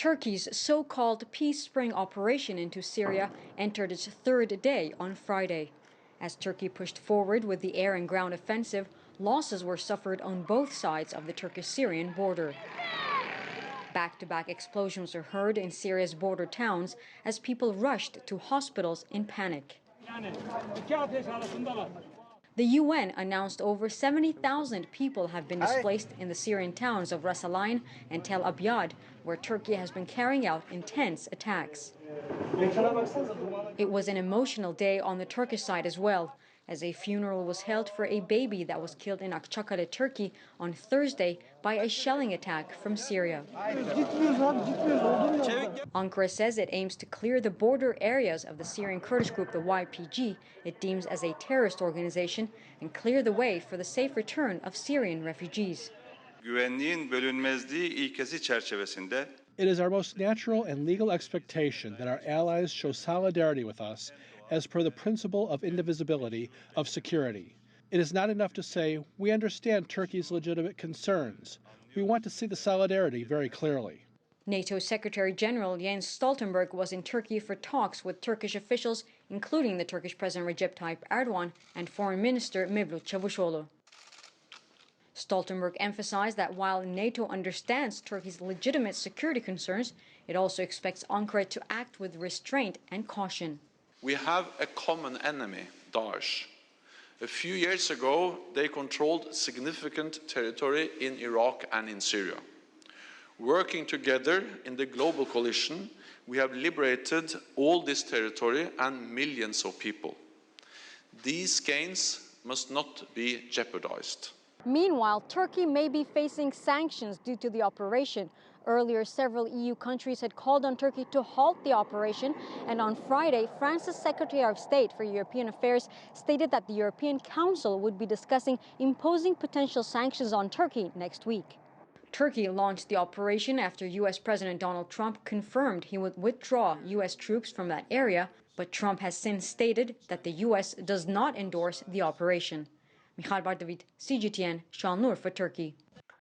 Turkey's so-called peace spring operation into Syria entered its third day on Friday. As Turkey pushed forward with the air and ground offensive, losses were suffered on both sides of the Turkish-Syrian border. Back-to-back explosions are heard in Syria's border towns as people rushed to hospitals in panic. The UN announced over 70,000 people have been displaced in the Syrian towns of Ras Al Ain and Tel Abyad, where Turkey has been carrying out intense attacks. It was an emotional day on the Turkish side as well, as a funeral was held for a baby that was killed in Akçakale, Turkey on Thursday by a shelling attack from Syria. Ankara says it aims to clear the border areas of the Syrian Kurdish group, the YPG, it deems as a terrorist organization, and clear the way for the safe return of Syrian refugees. Güvenliğin bölünmezliği ilkesi çerçevesinde It is our most natural and legal expectation that our allies show solidarity with us as per the principle of indivisibility of security. It is not enough to say, we understand Turkey's legitimate concerns. We want to see the solidarity very clearly. NATO Secretary General Jens Stoltenberg was in Turkey for talks with Turkish officials, including the Turkish President Recep Tayyip Erdogan and Foreign Minister Mevlut Çavuşoğlu. Stoltenberg emphasized that while NATO understands Turkey's legitimate security concerns, it also expects Ankara to act with restraint and caution. We have a common enemy, Daesh. A few years ago, they controlled significant territory in Iraq and in Syria. Working together in the global coalition, we have liberated all this territory and millions of people. These gains must not be jeopardized. Meanwhile, Turkey may be facing sanctions due to the operation. Earlier, several EU countries had called on Turkey to halt the operation, and on Friday, France's Secretary of State for European Affairs stated that the European Council would be discussing imposing potential sanctions on Turkey next week. Turkey launched the operation after U.S. President Donald Trump confirmed he would withdraw U.S. troops from that area, but Trump has since stated that the U.S. does not endorse the operation. Michal Bardavit, CGTN, Şanlıurfa, Turkey.